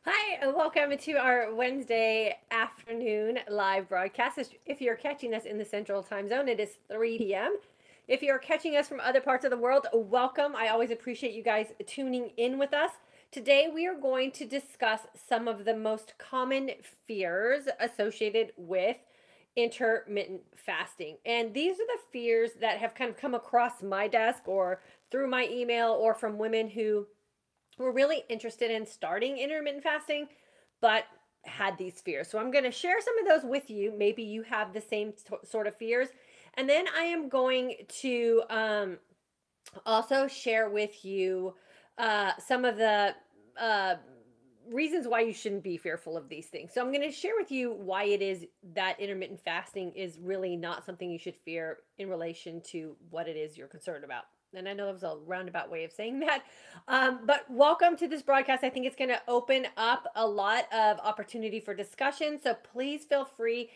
Hi, and welcome to our Wednesday afternoon live broadcast. If you're catching us in the Central Time Zone, it is 3 p.m. If you're catching us from other parts of the world, welcome. I always appreciate you guys tuning in with us. Today, we are going to discuss some of the most common fears associated with intermittent fasting. And these are the fears that have kind of come across my desk or through my email or from women who were really interested in starting intermittent fasting, but had these fears. So I'm going to share some of those with you. Maybe you have the same sort of fears. And then I am going to also share with you some of the uh, reasons why you shouldn't be fearful of these things. So I'm going to share with you why it is that intermittent fasting is really not something you should fear in relation to what it is you're concerned about. And I know that was a roundabout way of saying that. But welcome to this broadcast. I think it's going to open up a lot of opportunity for discussion. So please feel free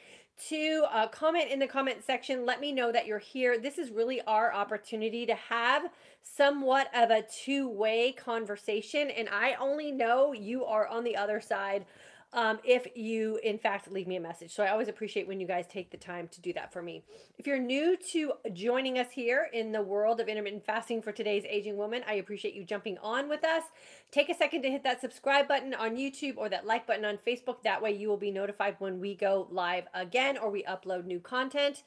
to comment in the comment section. Let me know that you're here. This is really our opportunity to have somewhat of a two-way conversation. And I only know you are on the other side if you, in fact, leave me a message. So I always appreciate when you guys take the time to do that for me. If you're new to joining us here in the world of intermittent fasting for today's aging woman, I appreciate you jumping on with us. Take a second to hit that subscribe button on YouTube or that like button on Facebook. That way you will be notified when we go live again or we upload new content.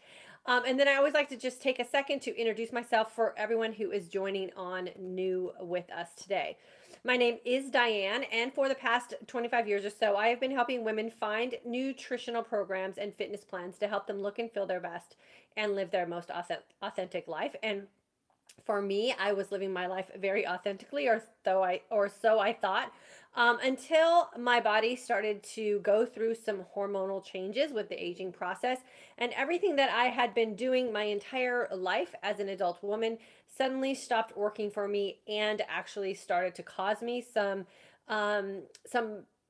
And then I always like to just take a second to introduce myself for everyone who is joining on new with us today. My name is Diane, and for the past 25 years or so, I have been helping women find nutritional programs and fitness plans to help them look and feel their best and live their most authentic life. And for me, I was living my life very authentically, or so I thought, until my body started to go through some hormonal changes with the aging process, and everything that I had been doing my entire life as an adult woman suddenly stopped working for me and actually started to cause me some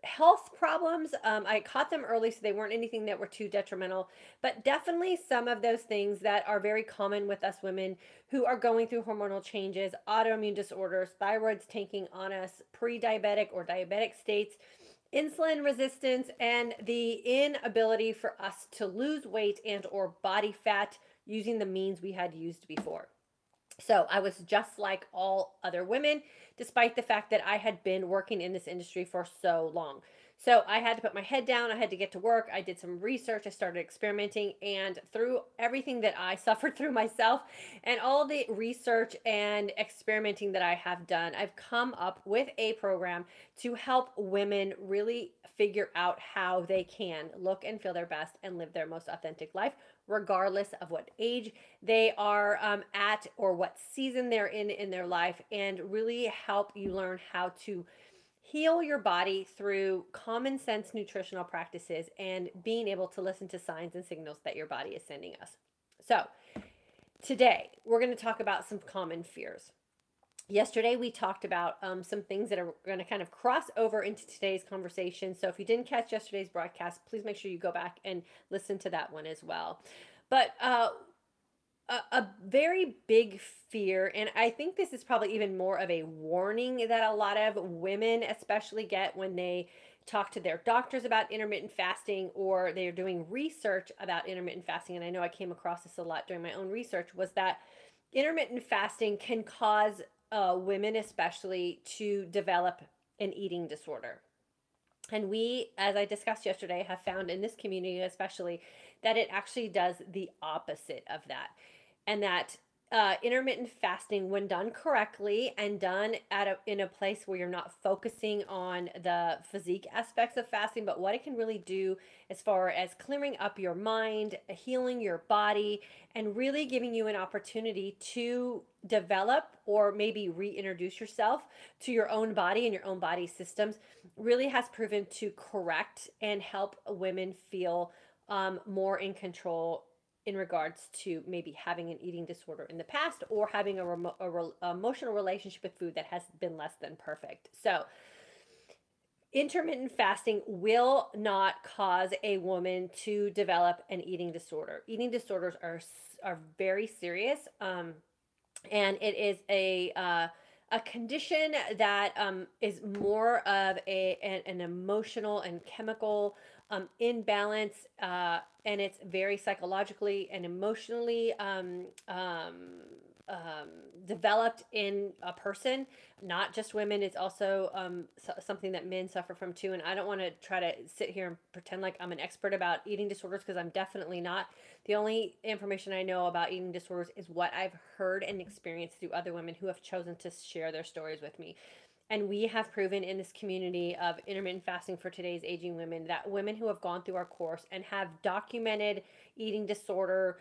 health problems. I caught them early, so they weren't anything that were too detrimental, but definitely some of those things that are very common with us women who are going through hormonal changes, autoimmune disorders, thyroid's tanking on us, pre-diabetic or diabetic states, insulin resistance, and the inability for us to lose weight and or body fat using the means we had used before. So I was just like all other women, despite the fact that I had been working in this industry for so long. So I had to put my head down. I had to get to work. I did some research. I started experimenting. And through everything that I suffered through myself and all the research and experimenting that I have done, I've come up with a program to help women really figure out how they can look and feel their best and live their most authentic life, regardless of what age they are at or what season they're in their life, and really help you learn how to heal your body through common sense nutritional practices and being able to listen to signs and signals that your body is sending us. So, today we're going to talk about some common fears. Yesterday, we talked about some things that are going to kind of cross over into today's conversation. So, if you didn't catch yesterday's broadcast, please make sure you go back and listen to that one as well. But a very big fear, and I think this is probably even more of a warning that a lot of women especially get when they talk to their doctors about intermittent fasting or they're doing research about intermittent fasting. And I know I came across this a lot during my own research, was that intermittent fasting can cause women especially to develop an eating disorder. And we, as I discussed yesterday, have found in this community especially that it actually does the opposite of that. And that intermittent fasting, when done correctly and done in a place where you're not focusing on the physique aspects of fasting, but what it can really do as far as clearing up your mind, healing your body, and really giving you an opportunity to develop or maybe reintroduce yourself to your own body and your own body systems, really has proven to correct and help women feel more in control in regards to maybe having an eating disorder in the past or having a emotional relationship with food that has been less than perfect. So intermittent fasting will not cause a woman to develop an eating disorder. Eating disorders are very serious, and it is a condition that is more of an emotional and chemical imbalance, and it's very psychologically and emotionally developed in a person, not just women. It's also something that men suffer from too. And I don't want to try to sit here and pretend like I'm an expert about eating disorders, because I'm definitely not. The only information I know about eating disorders is what I've heard and experienced through other women who have chosen to share their stories with me. And we have proven in this community of intermittent fasting for today's aging women that women who have gone through our course and have documented eating disorder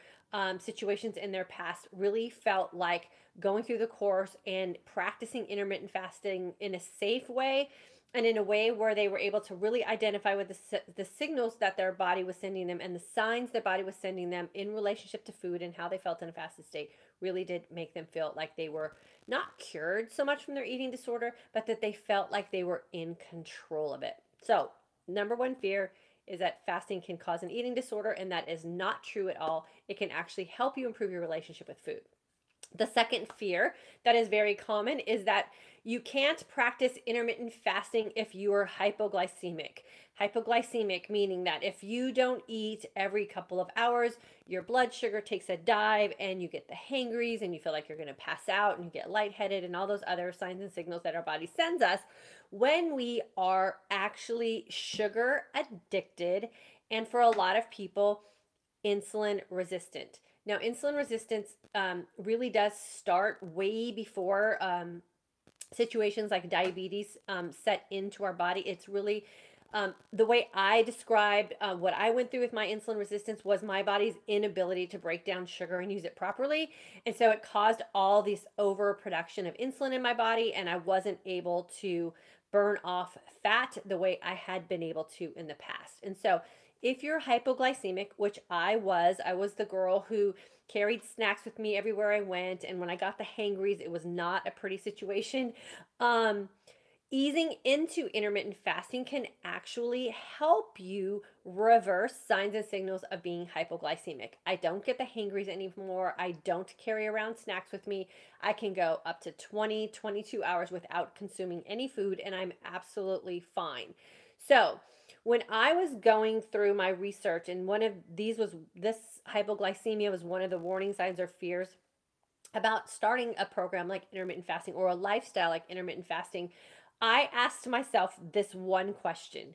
situations in their past really felt like going through the course and practicing intermittent fasting in a safe way, and in a way where they were able to really identify with the signals that their body was sending them and the signs their body was sending them in relationship to food and how they felt in a fasted state, really did make them feel like they were not cured so much from their eating disorder, but that they felt like they were in control of it. So, number one fear is that fasting can cause an eating disorder, and that is not true at all. It can actually help you improve your relationship with food. The second fear that is very common is that you can't practice intermittent fasting if you are hypoglycemic. Hypoglycemic meaning that if you don't eat every couple of hours, your blood sugar takes a dive and you get the hangries and you feel like you're going to pass out and you get lightheaded and all those other signs and signals that our body sends us when we are actually sugar addicted, and for a lot of people, insulin resistant. Now, insulin resistance really does start way before situations like diabetes set into our body. It's really the way I described what I went through with my insulin resistance was my body's inability to break down sugar and use it properly. And so it caused all this overproduction of insulin in my body, and I wasn't able to burn off fat the way I had been able to in the past. And so if you're hypoglycemic, which I was the girl who carried snacks with me everywhere I went. And when I got the hangries, it was not a pretty situation. Easing into intermittent fasting can actually help you reverse signs and signals of being hypoglycemic. I don't get the hangries anymore. I don't carry around snacks with me. I can go up to 20, 22 hours without consuming any food, and I'm absolutely fine. So, when I was going through my research, and one of these was this hypoglycemia was one of the warning signs or fears about starting a program like intermittent fasting or a lifestyle like intermittent fasting, I asked myself this one question: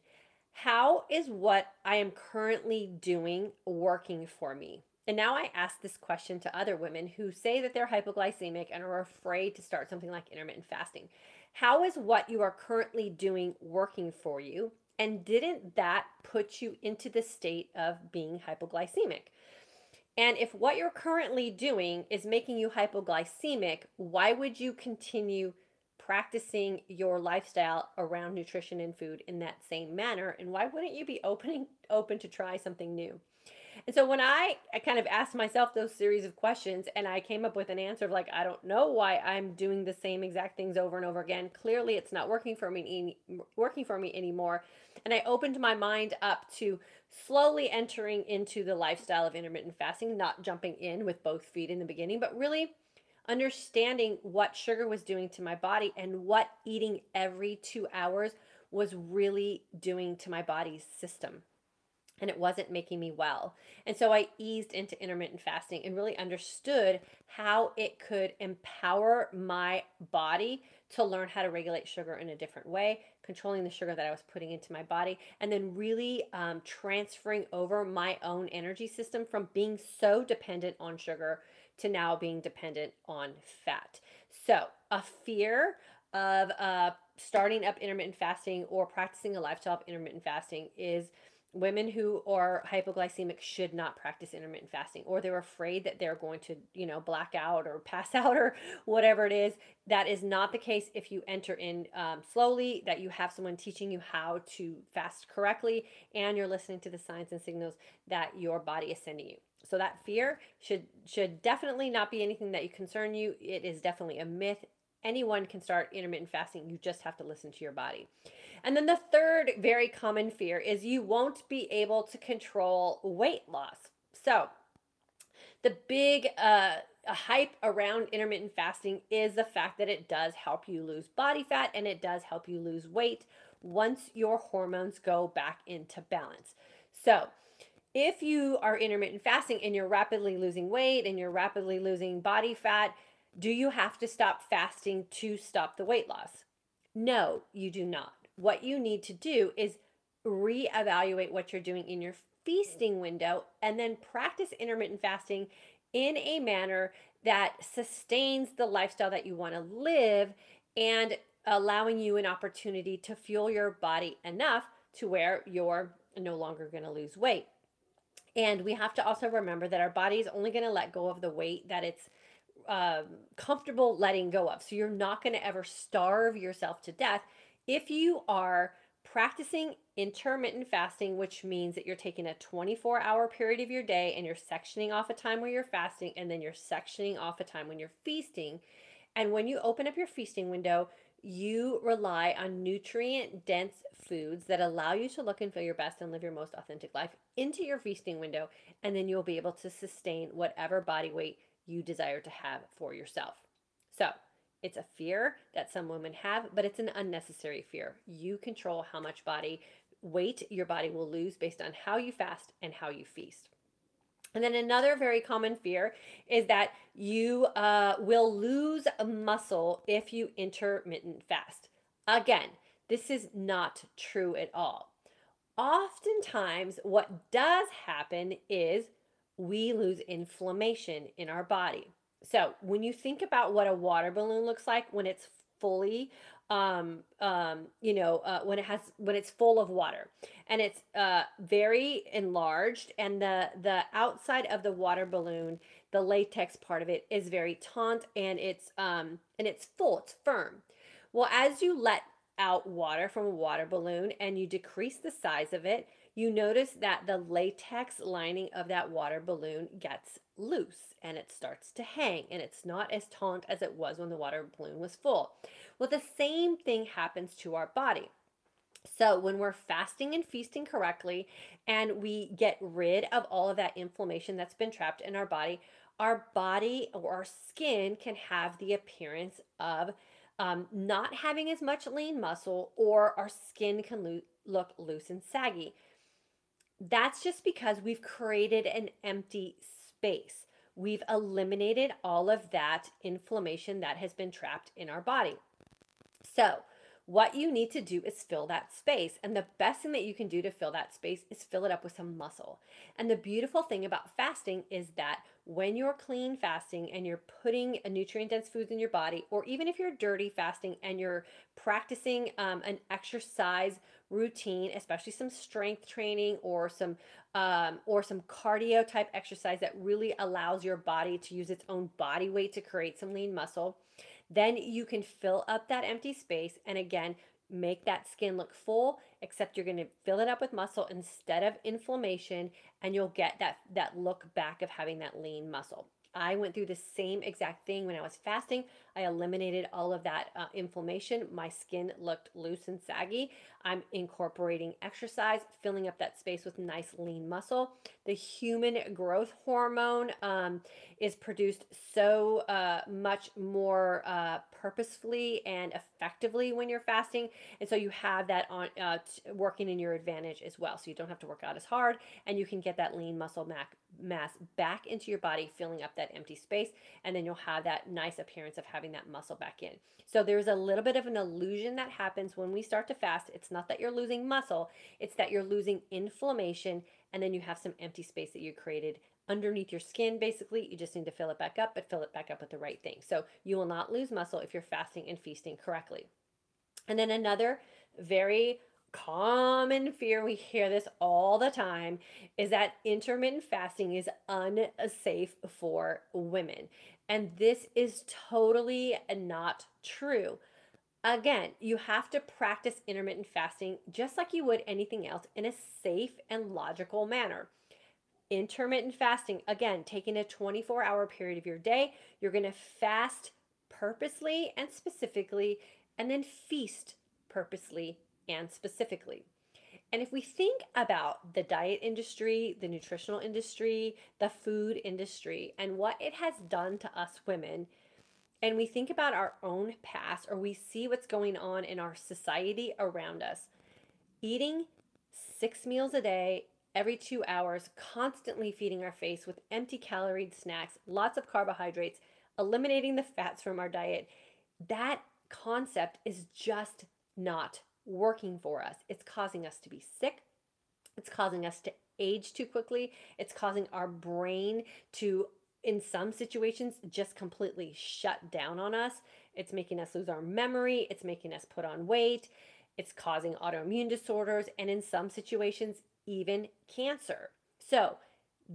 how is what I am currently doing working for me? And now I ask this question to other women who say that they're hypoglycemic and are afraid to start something like intermittent fasting. How is what you are currently doing working for you? And didn't that put you into the state of being hypoglycemic? And if what you're currently doing is making you hypoglycemic, why would you continue practicing your lifestyle around nutrition and food in that same manner? And why wouldn't you be open to try something new? And so when I kind of asked myself those series of questions, and I came up with an answer of like, I don't know why I'm doing the same exact things over and over again. Clearly it's not working for me anymore. And I opened my mind up to slowly entering into the lifestyle of intermittent fasting, not jumping in with both feet in the beginning, but really understanding what sugar was doing to my body and what eating every 2 hours was really doing to my body's system. And it wasn't making me well. And so I eased into intermittent fasting and really understood how it could empower my body to learn how to regulate sugar in a different way, controlling the sugar that I was putting into my body, and then really transferring over my own energy system from being so dependent on sugar to now being dependent on fat. So a fear of starting up intermittent fasting or practicing a lifestyle of intermittent fasting is women who are hypoglycemic should not practice intermittent fasting, or they're afraid that they're going to, black out or pass out or whatever it is. That is not the case if you enter in slowly, that you have someone teaching you how to fast correctly, and you're listening to the signs and signals that your body is sending you. So that fear should definitely not be anything that you concern you. It is definitely a myth. Anyone can start intermittent fasting. You just have to listen to your body. And then the third very common fear is you won't be able to control weight loss. So the big a hype around intermittent fasting is the fact that it does help you lose body fat and it does help you lose weight once your hormones go back into balance. So, if you are intermittent fasting and you're rapidly losing weight and you're rapidly losing body fat, do you have to stop fasting to stop the weight loss? No, you do not. What you need to do is reevaluate what you're doing in your feasting window and then practice intermittent fasting in a manner that sustains the lifestyle that you want to live and allowing you an opportunity to fuel your body enough to where you're no longer going to lose weight. And we have to also remember that our body is only going to let go of the weight that it's comfortable letting go of. So you're not going to ever starve yourself to death if you are practicing intermittent fasting, which means that you're taking a 24-hour period of your day and you're sectioning off a time where you're fasting and then you're sectioning off a time when you're feasting. And when you open up your feasting window, you rely on nutrient dense foods that allow you to look and feel your best and live your most authentic life into your feasting window. And then you'll be able to sustain whatever body weight you desire to have for yourself. So it's a fear that some women have, but it's an unnecessary fear. You control how much body weight your body will lose based on how you fast and how you feast. And then another very common fear is that you will lose muscle if you intermittent fast. Again, this is not true at all. Oftentimes, what does happen is we lose inflammation in our body. So when you think about what a water balloon looks like when it's fully when it's full of water and it's very enlarged, and the outside of the water balloon, the latex part of it, is very taut, and it's full, it's firm. Well, as you let out water from a water balloon and you decrease the size of it, you notice that the latex lining of that water balloon gets loose and it starts to hang, and it's not as taut as it was when the water balloon was full. Well, the same thing happens to our body. So when we're fasting and feasting correctly and we get rid of all of that inflammation that's been trapped in our body or our skin can have the appearance of not having as much lean muscle, or our skin can look loose and saggy. That's just because we've created an empty space. We've eliminated all of that inflammation that has been trapped in our body. So what you need to do is fill that space. And the best thing that you can do to fill that space is fill it up with some muscle. And the beautiful thing about fasting is that when you're clean fasting and you're putting a nutrient-dense foods in your body, or even if you're dirty fasting and you're practicing an exercise routine, especially some strength training or some cardio type exercise that really allows your body to use its own body weight to create some lean muscle, then you can fill up that empty space and again make that skin look full, except you're going to fill it up with muscle instead of inflammation, and you'll get that look back of having that lean muscle. I went through the same exact thing when I was fasting. I eliminated all of that inflammation. My skin looked loose and saggy. I'm incorporating exercise, filling up that space with nice lean muscle. The human growth hormone is produced so much more purposefully and effectively when you're fasting. And so you have that on working in your advantage as well. So you don't have to work out as hard, and you can get that lean muscle mass back into your body, filling up that empty space, and then you'll have that nice appearance of having that muscle back in. So there's a little bit of an illusion that happens when we start to fast. It's not that you're losing muscle, it's that you're losing inflammation, and then you have some empty space that you created underneath your skin. Basically, you just need to fill it back up, but fill it back up with the right thing. So you will not lose muscle if you're fasting and feasting correctly. And then another very common fear, we hear this all the time, is that intermittent fasting is unsafe for women. And this is totally not true. Again, you have to practice intermittent fasting just like you would anything else in a safe and logical manner. Intermittent fasting, again, taking a 24-hour period of your day, you're going to fast purposely and specifically, and then feast purposely and specifically. And if we think about the diet industry, the nutritional industry, the food industry, and what it has done to us women, and we think about our own past, or we see what's going on in our society around us, eating 6 meals a day, every 2 hours, constantly feeding our face with empty caloried snacks, lots of carbohydrates, eliminating the fats from our diet, that concept is just not working for us. It's causing us to be sick. It's causing us to age too quickly. It's causing our brain to, in some situations, just completely shut down on us. It's making us lose our memory. It's making us put on weight. It's causing autoimmune disorders, and in some situations, even cancer. So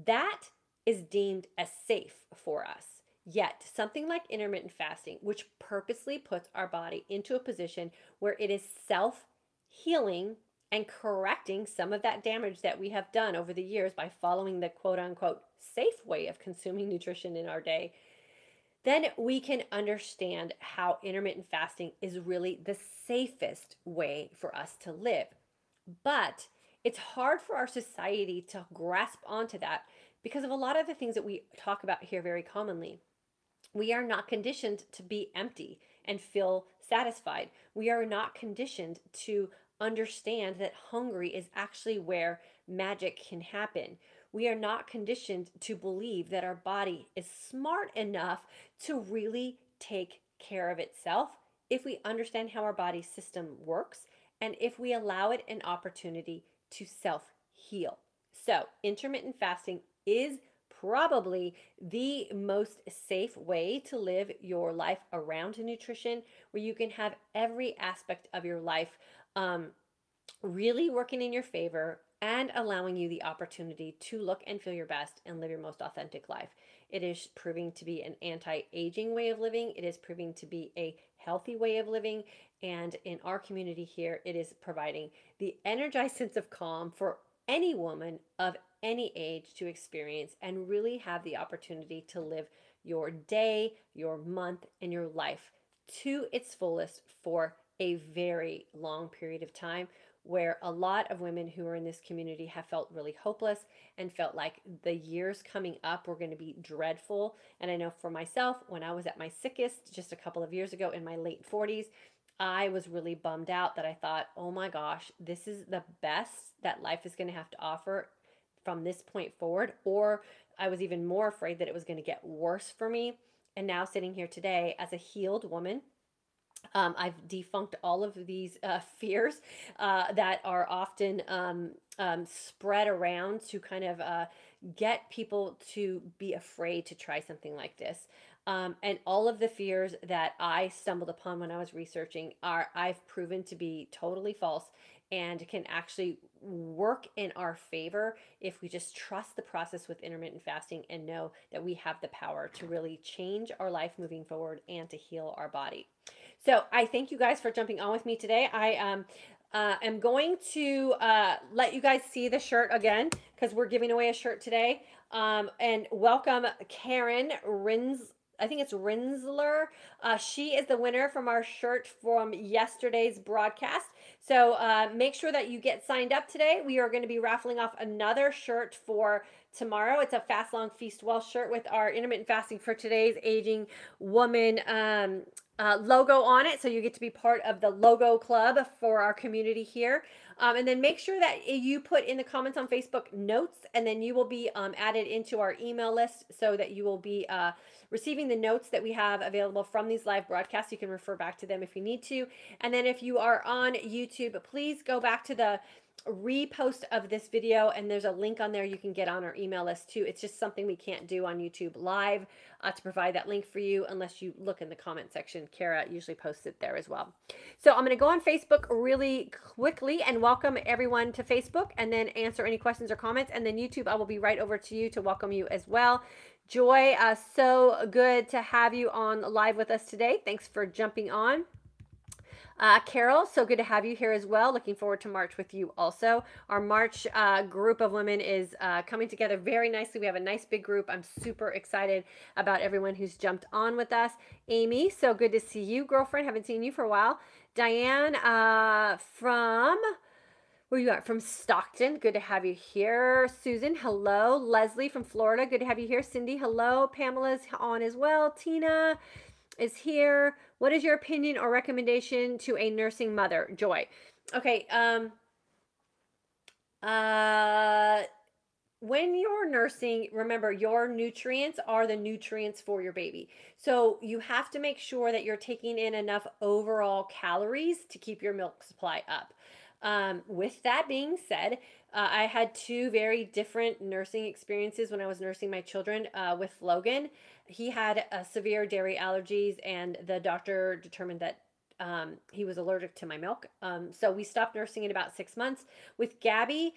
that is deemed as safe for us. Yet, something like intermittent fasting, which purposely puts our body into a position where it is self-healing and correcting some of that damage that we have done over the years by following the quote-unquote safe way of consuming nutrition in our day, then we can understand how intermittent fasting is really the safest way for us to live. But it's hard for our society to grasp onto that because of a lot of the things that we talk about here very commonly. We are not conditioned to be empty and feel satisfied. We are not conditioned to understand that hungry is actually where magic can happen. We are not conditioned to believe that our body is smart enough to really take care of itself if we understand how our body system works and if we allow it an opportunity to self-heal. So, intermittent fasting is probably the most safe way to live your life around nutrition, where you can have every aspect of your life really working in your favor and allowing you the opportunity to look and feel your best and live your most authentic life. It is proving to be an anti-aging way of living. It is proving to be a healthy way of living. And in our community here, it is providing the energized sense of calm for any woman of any age to experience and really have the opportunity to live your day, your month, and your life to its fullest for a very long period of time, where a lot of women who are in this community have felt really hopeless and felt like the years coming up were going to be dreadful. And I know for myself, when I was at my sickest just a couple of years ago in my late 40s, I was really bummed out that I thought, oh my gosh, this is the best that life is going to have to offer from this point forward. Or I was even more afraid that it was going to get worse for me. And now sitting here today as a healed woman, I've defunked all of these fears that are often spread around to kind of get people to be afraid to try something like this. And all of the fears that I stumbled upon when I was researching I've proven to be totally false and can actually work in our favor if we just trust the process with intermittent fasting and know that we have the power to really change our life moving forward and to heal our body. So I thank you guys for jumping on with me today. I am going to let you guys see the shirt again because we're giving away a shirt today. And welcome Karen I think it's Rinsler. She is the winner from our shirt from yesterday's broadcast. So make sure that you get signed up today. We are going to be raffling off another shirt for tomorrow. It's a Fast Long Feast Well shirt with our intermittent fasting for today's aging woman logo on it. So you get to be part of the logo club for our community here. And then make sure that you put in the comments on Facebook notes, and then you will be added into our email list so that you will be receiving the notes that we have available from these live broadcasts. You can refer back to them if you need to. And then if you are on YouTube, please go back to the repost of this video, and there's a link on there you can get on our email list too. It's just something we can't do on YouTube live to provide that link for you unless you look in the comment section. Kara usually posts it there as well. So I'm going to go on Facebook really quickly and welcome everyone to Facebook, and then answer any questions or comments. And then YouTube, I will be right over to you to welcome you as well. Joy, so good to have you on live with us today. Thanks for jumping on. Carol, so good to have you here as well. Looking forward to March with you also. Our March group of women is coming together very nicely. We have a nice big group. I'm super excited about everyone who's jumped on with us. Amy, so good to see you, girlfriend. Haven't seen you for a while. Diane from Where you are? From Stockton. Good to have you here. Susan, hello. Leslie from Florida. Good to have you here. Cindy, hello. Pamela's on as well. Tina is here. What is your opinion or recommendation to a nursing mother? Joy. Okay. When you're nursing, remember your nutrients are the nutrients for your baby. So you have to make sure that you're taking in enough overall calories to keep your milk supply up. With that being said, I had two very different nursing experiences when I was nursing my children. With Logan, he had severe dairy allergies, and the doctor determined that he was allergic to my milk. So we stopped nursing in about 6 months. With Gabby,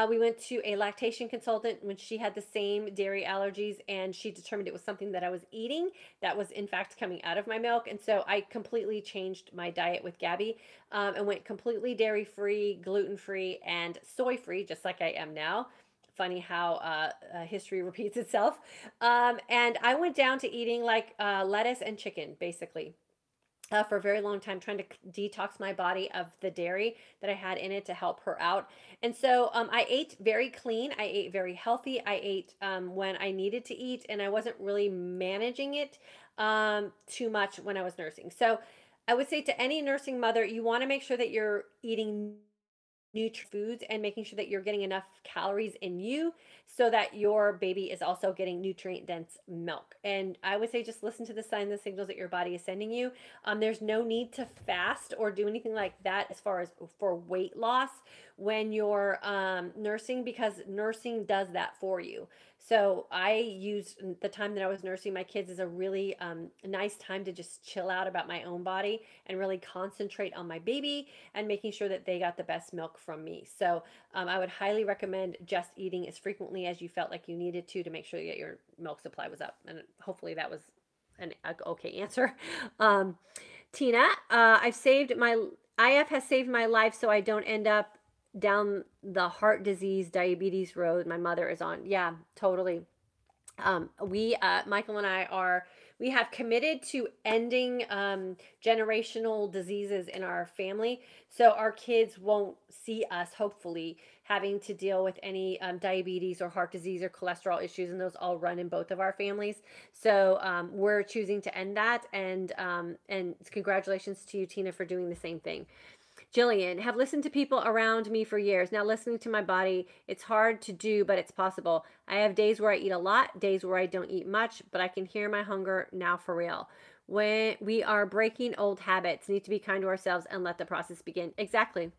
we went to a lactation consultant when she had the same dairy allergies, and she determined it was something that I was eating that was in fact coming out of my milk. And so I completely changed my diet with Gabby, and went completely dairy free, gluten free, and soy free, just like I am now. Funny how history repeats itself. And I went down to eating like lettuce and chicken, basically. For a very long time, trying to detox my body of the dairy that I had in it to help her out. And so I ate very clean. I ate very healthy. I ate when I needed to eat, and I wasn't really managing it too much when I was nursing. So I would say to any nursing mother, you want to make sure that you're eating nutrient foods and making sure that you're getting enough calories in you so that your baby is also getting nutrient dense milk. And I would say just listen to the signs and signals that your body is sending you. There's no need to fast or do anything like that as far as for weight loss when you're nursing, because nursing does that for you. So I used the time that I was nursing my kids as a really nice time to just chill out about my own body and really concentrate on my baby and making sure that they got the best milk from me. So I would highly recommend just eating as frequently as you felt like you needed to make sure that your milk supply was up. And hopefully that was an okay answer. Tina, IF has saved my life so I don't end up down the heart disease, diabetes road my mother is on. Yeah, totally. Michael and we have committed to ending generational diseases in our family. So our kids won't see us, hopefully, having to deal with any diabetes or heart disease or cholesterol issues. And those all run in both of our families. So we're choosing to end that. And congratulations to you, Tina, for doing the same thing. Jillian, have listened to people around me for years. Now listening to my body, it's hard to do, but it's possible. I have days where I eat a lot, days where I don't eat much, but I can hear my hunger now for real. When we are breaking old habits, need to be kind to ourselves and let the process begin. Exactly.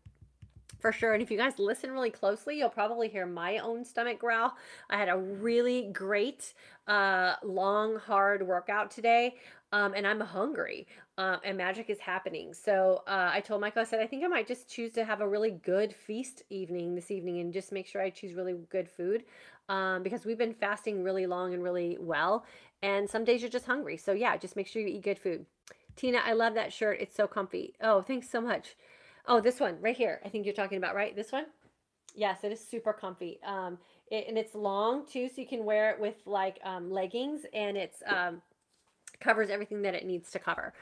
For sure. And if you guys listen really closely, you'll probably hear my own stomach growl. I had a really great, long, hard workout today, and I'm hungry, and magic is happening. So I told Michael, I said, I think I might just choose to have a really good feast evening this evening and just make sure I choose really good food, because we've been fasting really long and really well. And some days you're just hungry. So yeah, just make sure you eat good food. Tina, I love that shirt. It's so comfy. Oh, thanks so much. Oh, this one right here. I think you're talking about, right? This one? Yes, it is super comfy. And it's long too, so you can wear it with like leggings, and it's covers everything that it needs to cover.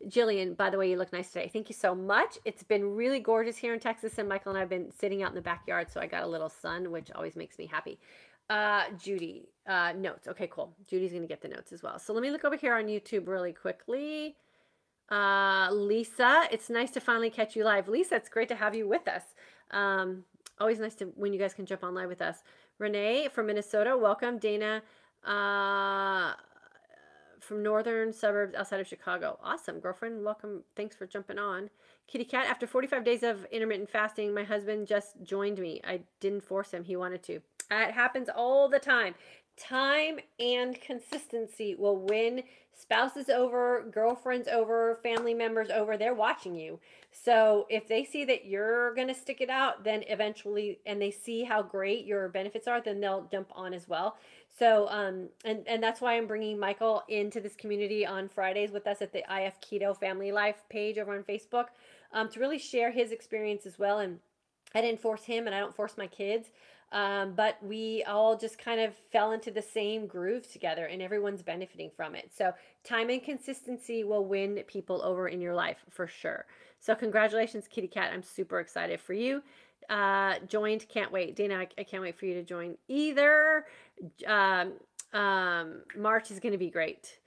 Jillian, by the way, you look nice today. Thank you so much. It's been really gorgeous here in Texas, and Michael and I have been sitting out in the backyard, so I got a little sun, which always makes me happy. Judy, notes. Okay, cool. Judy's going to get the notes as well. So let me look over here on YouTube really quickly. Lisa, it's nice to finally catch you live. Lisa, it's great to have you with us. Always nice to when you guys can jump on live with us. Renee from Minnesota, welcome. Dana from northern suburbs outside of Chicago. Awesome, girlfriend. Welcome. Thanks for jumping on. Kitty Cat, after 45 days of intermittent fasting, my husband just joined me. I didn't force him. He wanted to. It happens all the time. Time and consistency will win spouses over, girlfriends over, family members over. They're watching you. So if they see that you're going to stick it out, then eventually, and they see how great your benefits are, then they'll jump on as well. So, and that's why I'm bringing Michael into this community on Fridays with us at the IF Keto Family Life page over on Facebook, to really share his experience as well. And I didn't force him, and I don't force my kids. But we all just kind of fell into the same groove together, and everyone's benefiting from it. So time and consistency will win people over in your life for sure. So congratulations, Kitty Cat. I'm super excited for you. joined. Can't wait. Dana, I can't wait for you to join either. March is going to be great.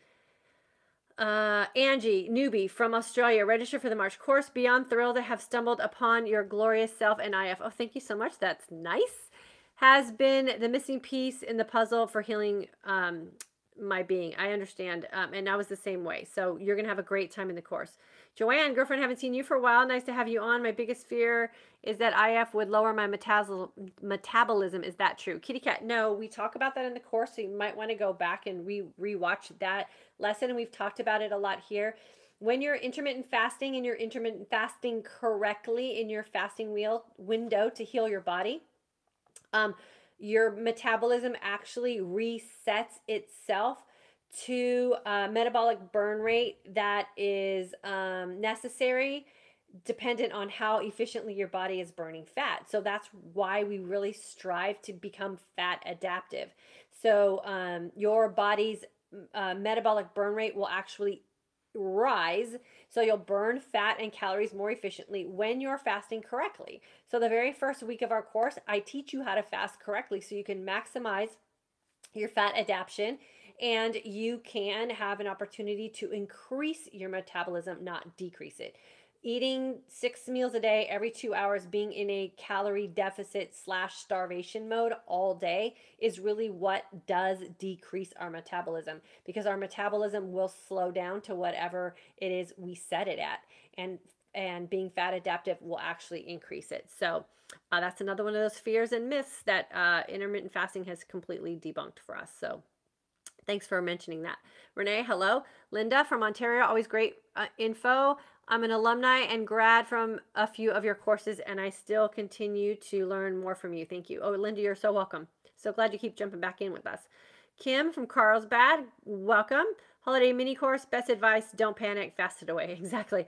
Angie, newbie from Australia, register for the March course. Beyond thrilled to have stumbled upon your glorious self and IF. Oh, thank you so much. That's nice. Has been the missing piece in the puzzle for healing my being. I understand. And I was the same way. So you're going to have a great time in the course. Joanne, girlfriend, haven't seen you for a while. Nice to have you on. My biggest fear is that IF would lower my metabolism. Is that true? Kitty Cat, no, we talk about that in the course. So you might want to go back and rewatch that lesson. And we've talked about it a lot here. When you're intermittent fasting and you're intermittent fasting correctly in your fasting window to heal your body, your metabolism actually resets itself to a metabolic burn rate that is necessary, dependent on how efficiently your body is burning fat. So that's why we really strive to become fat adaptive. So your body's metabolic burn rate will actually rise, so you'll burn fat and calories more efficiently when you're fasting correctly. So the very first week of our course, I teach you how to fast correctly so you can maximize your fat adaptation and you can have an opportunity to increase your metabolism, not decrease it. Eating 6 meals a day, every 2 hours, being in a calorie deficit / starvation mode all day is really what does decrease our metabolism, because our metabolism will slow down to whatever it is we set it at. And being fat adaptive will actually increase it. So that's another one of those fears and myths that intermittent fasting has completely debunked for us. So thanks for mentioning that. Renee, hello. Linda from Ontario, always great info. I'm an alumni and grad from a few of your courses, and I still continue to learn more from you. Thank you. Oh, Linda, you're so welcome. So glad you keep jumping back in with us. Kim from Carlsbad, welcome. Holiday mini course, best advice, don't panic, fast it away. Exactly.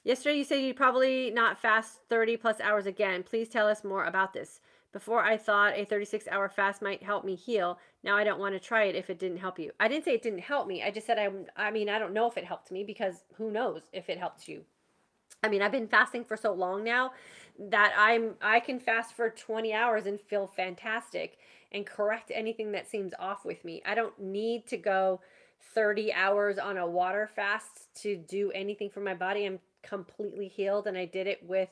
Yesterday you said you'd probably not fast 30 plus hours again. Please tell us more about this. Before I thought a 36-hour fast might help me heal. Now I don't want to try it if it didn't help you. I didn't say it didn't help me. I just said I mean, I don't know if it helped me, because who knows if it helps you. I mean, I've been fasting for so long now that I can fast for 20 hours and feel fantastic and correct anything that seems off with me. I don't need to go 30 hours on a water fast to do anything for my body. I'm completely healed, and I did it with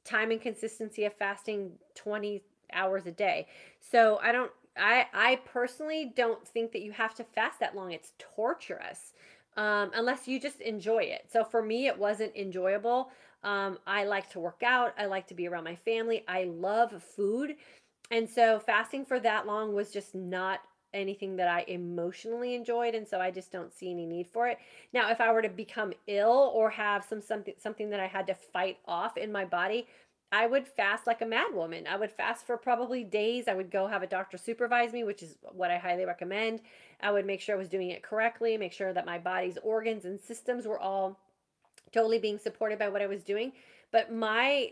time and consistency of fasting 20 hours a day. So I personally don't think that you have to fast that long. It's torturous unless you just enjoy it. So for me, it wasn't enjoyable. I like to work out. I like to be around my family. I love food. And so fasting for that long was just not anything that I emotionally enjoyed, and so I just don't see any need for it. Now, if I were to become ill or have something that I had to fight off in my body, I would fast like a mad woman. I would fast for probably days. I would go have a doctor supervise me, which is what I highly recommend. I would make sure I was doing it correctly, make sure that my body's organs and systems were all totally being supported by what I was doing. But my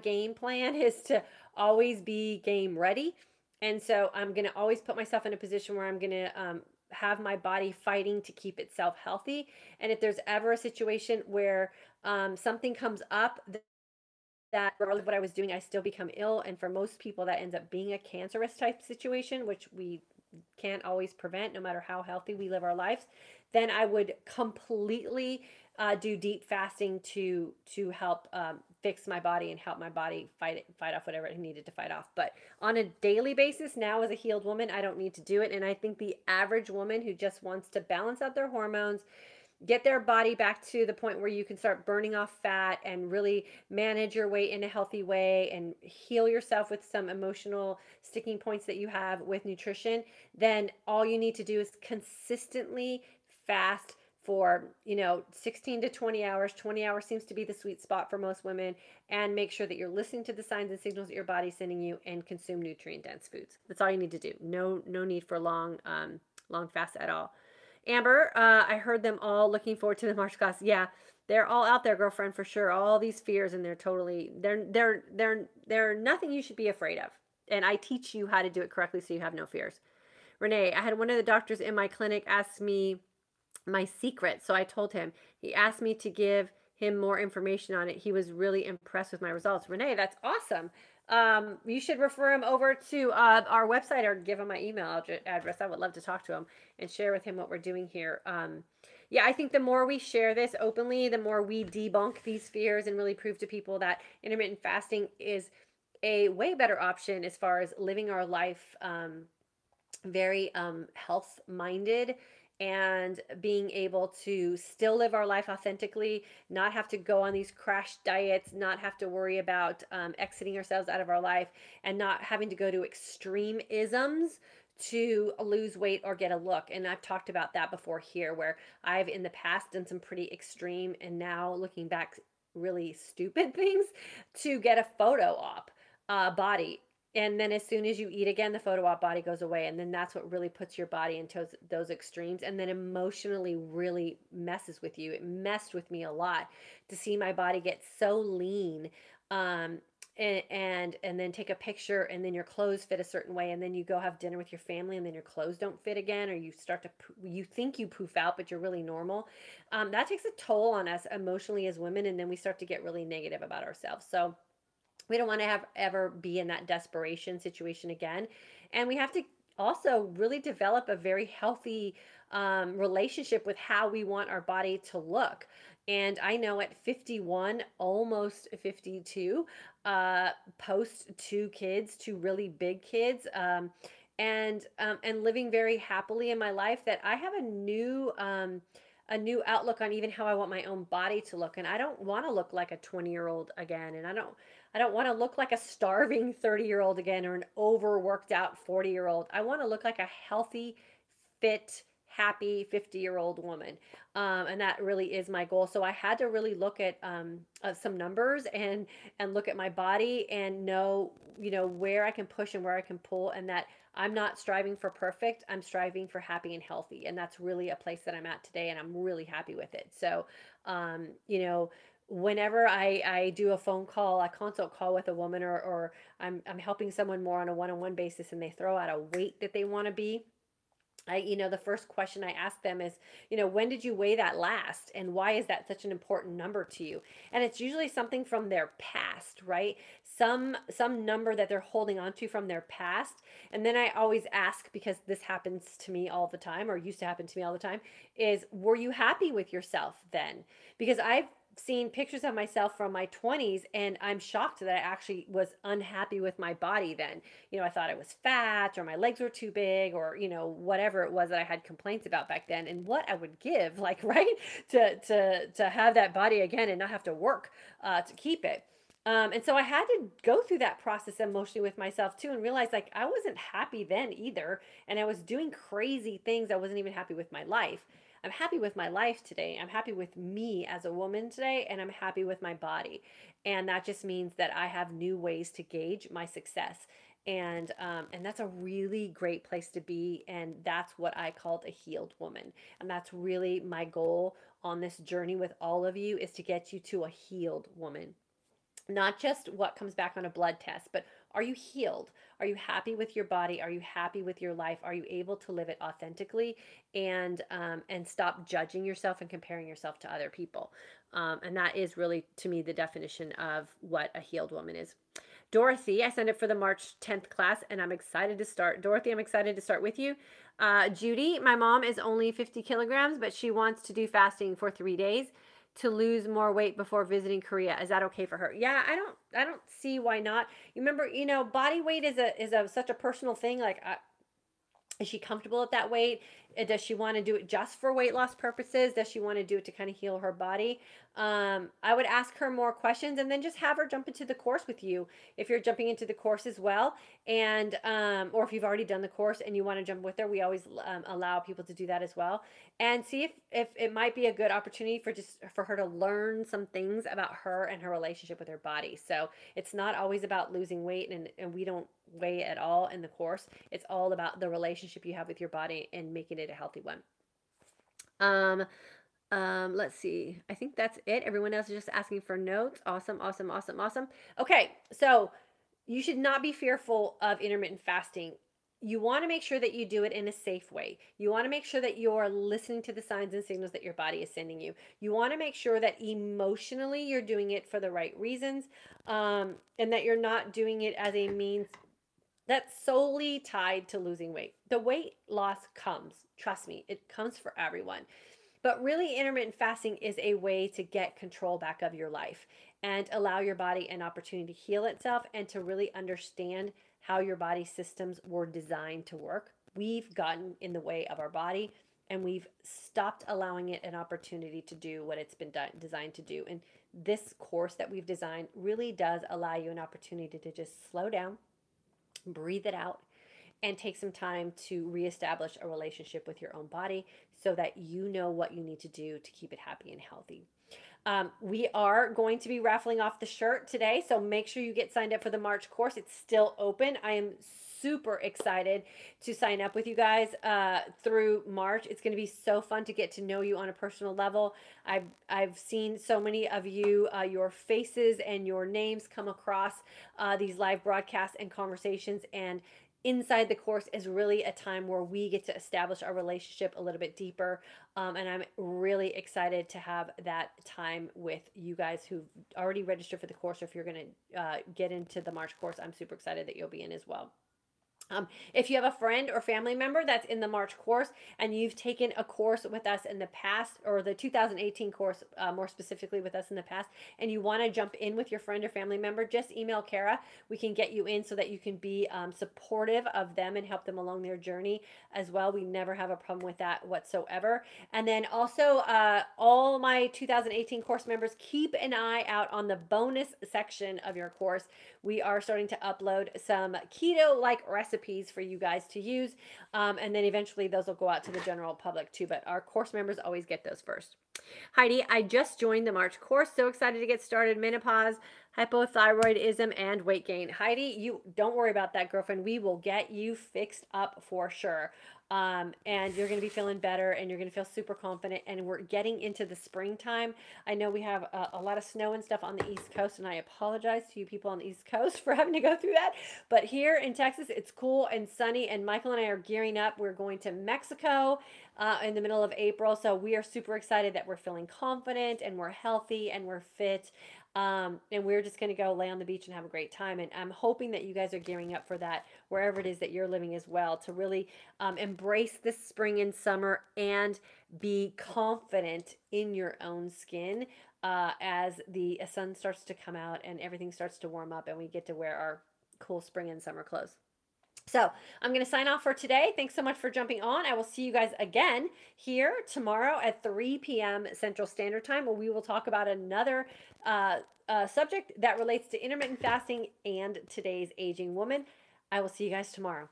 game plan is to always be game ready. And so I'm going to always put myself in a position where I'm going to have my body fighting to keep itself healthy. And if there's ever a situation where something comes up that regardless of what I was doing, I still become ill. And for most people, that ends up being a cancerous type situation, which we can't always prevent no matter how healthy we live our lives. Then I would completely do deep fasting to help fix my body and help my body fight off whatever it needed to fight off. But on a daily basis now, as a healed woman, I don't need to do it. And I think the average woman who just wants to balance out their hormones, get their body back to the point where you can start burning off fat and really manage your weight in a healthy way and heal yourself with some emotional sticking points that you have with nutrition, then all you need to do is consistently fast for 16 to 20 hours. 20 hours seems to be the sweet spot for most women, and make sure that you're listening to the signs and signals that your body's sending you, and consume nutrient dense foods. That's all you need to do. No need for long fasts at all. Amber, I heard them all looking forward to the March class. Yeah, they're all out there, girlfriend, for sure. All these fears, and they're nothing you should be afraid of. And I teach you how to do it correctly so you have no fears. Renee, I had one of the doctors in my clinic ask me my secret, so I told him. He asked me to give him more information on it. He was really impressed with my results. Renee, that's awesome. You should refer him over to our website or give him my email address. I would love to talk to him and share with him what we're doing here. Yeah, I think the more we share this openly, the more we debunk these fears and really prove to people that intermittent fasting is a way better option as far as living our life very health minded and being able to still live our life authentically, not have to go on these crash diets, not have to worry about exiting ourselves out of our life, and not having to go to extreme isms to lose weight or get a look. And I've talked about that before here, where I've in the past done some pretty extreme and now looking back really stupid things to get a photo op body. And then as soon as you eat again, the photo op body goes away. And then that's what really puts your body into those extremes. And then emotionally really messes with you. It messed with me a lot to see my body get so lean. And then take a picture and then your clothes fit a certain way. And then you go have dinner with your family and then your clothes don't fit again. Or you start to, you think you poof out, but you're really normal. That takes a toll on us emotionally as women. And then we start to get really negative about ourselves. So we don't want to have ever be in that desperation situation again. And we have to also really develop a very healthy relationship with how we want our body to look. And I know at 51, almost 52, post 2 kids, 2 really big kids, and living very happily in my life, that I have a new outlook on even how I want my own body to look. And I don't want to look like a 20-year-old again. And I don't want to look like a starving 30-year-old again, or an overworked out 40-year-old. I want to look like a healthy, fit, happy 50-year-old woman. And that really is my goal. So I had to really look at some numbers and look at my body and know, where I can push and where I can pull, and that I'm not striving for perfect. I'm striving for happy and healthy. And that's really a place that I'm at today. And I'm really happy with it. So, whenever I do a phone call, a consult call with a woman, or I'm helping someone more on a one-on-one basis, and they throw out a weight that they want to be, the first question I ask them is, when did you weigh that last? And why is that such an important number to you? And it's usually something from their past, right? Some number that they're holding on to from their past. And then I always ask, because this happens to me all the time, or used to happen to me all the time, is, were you happy with yourself then? Because I've seen pictures of myself from my 20s, and I'm shocked that I actually was unhappy with my body then. I thought I was fat, or my legs were too big, or whatever it was that I had complaints about back then, and what I would give, like, right, to have that body again and not have to work to keep it. And so I had to go through that process emotionally with myself too, and realize, like, I wasn't happy then either, and I was doing crazy things. I wasn't even happy with my life. I'm happy with my life today. I'm happy with me as a woman today, and I'm happy with my body. And that just means that I have new ways to gauge my success. And that's a really great place to be. And that's what I called a healed woman. And that's really my goal on this journey with all of you, is to get you to a healed woman. Not just what comes back on a blood test, but are you healed? Are you happy with your body? Are you happy with your life? Are you able to live it authentically, and stop judging yourself and comparing yourself to other people? And that is really, to me, the definition of what a healed woman is. Dorothy, I signed up for the March 10th class, and I'm excited to start. Dorothy, I'm excited to start with you. Judy, my mom is only 50 kilograms, but she wants to do fasting for 3 days to lose more weight before visiting Korea. Is that okay for her? Yeah, I don't see why not. You remember, body weight is such a personal thing. Like, is she comfortable at that weight? Does she want to do it just for weight loss purposes? Does she want to do it to kind of heal her body? I would ask her more questions, and then just have her jump into the course with you if you're jumping into the course as well. And or if you've already done the course and you want to jump with her, we always allow people to do that as well. And see if it might be a good opportunity for her to learn some things about her and her relationship with her body. So it's not always about losing weight, and we don't weigh at all in the course. It's all about the relationship you have with your body and making it a healthy one. Let's see. I think that's it. Everyone else is just asking for notes. Awesome. Okay, so you should not be fearful of intermittent fasting. you want to make sure that you do it in a safe way. You want to make sure that you're listening to the signs and signals that your body is sending you. You want to make sure that emotionally you're doing it for the right reasons, and that you're not doing it as a means that's solely tied to losing weight. The weight loss comes, trust me, it comes for everyone. But really, intermittent fasting is a way to get control back of your life and allow your body an opportunity to heal itself and to really understand how your body systems were designed to work. We've gotten in the way of our body, and we've stopped allowing it an opportunity to do what it's been designed to do. And this course that we've designed really does allow you an opportunity to just slow down, breathe it out, and take some time to reestablish a relationship with your own body so that you know what you need to do to keep it happy and healthy. We are going to be raffling off the shirt today, so make sure you get signed up for the March course. It's still open. I am super excited to sign up with you guys through March. It's going to be so fun to get to know you on a personal level. I've seen so many of you, your faces and your names come across these live broadcasts and conversations, and inside the course is really a time where we get to establish our relationship a little bit deeper. And I'm really excited to have that time with you guys who've already registered for the course. Or if you're going to get into the March course, I'm super excited that you'll be in as well. If you have a friend or family member that's in the March course and you've taken a course with us in the past, or the 2018 course more specifically with us in the past, and you want to jump in with your friend or family member, just email Kara. We can get you in so that you can be supportive of them and help them along their journey as well. We never have a problem with that whatsoever. And then also all my 2018 course members, keep an eye out on the bonus section of your course. We are starting to upload some keto-like recipes for you guys to use. And then eventually those will go out to the general public too, but our course members always get those first. Heidi, I just joined the March course. So excited to get started. Menopause, hypothyroidism, and weight gain. Heidi, you don't worry about that, girlfriend. We will get you fixed up for sure. And you're going to be feeling better, and you're going to feel super confident. And we're getting into the springtime. I know we have a lot of snow and stuff on the East Coast, and I apologize to you people on the East Coast for having to go through that. But here in Texas, it's cool and sunny, and Michael and I are gearing up. We're going to Mexico in the middle of April. So we are super excited that we're feeling confident and we're healthy and we're fit. And we're just going to go lay on the beach and have a great time. And I'm hoping that you guys are gearing up for that wherever it is that you're living as well, to really embrace this spring and summer and be confident in your own skin as the sun starts to come out and everything starts to warm up and we get to wear our cool spring and summer clothes. So I'm going to sign off for today. Thanks so much for jumping on. I will see you guys again here tomorrow at 3 p.m. Central Standard Time, where we will talk about another subject that relates to intermittent fasting and today's aging woman. I will see you guys tomorrow.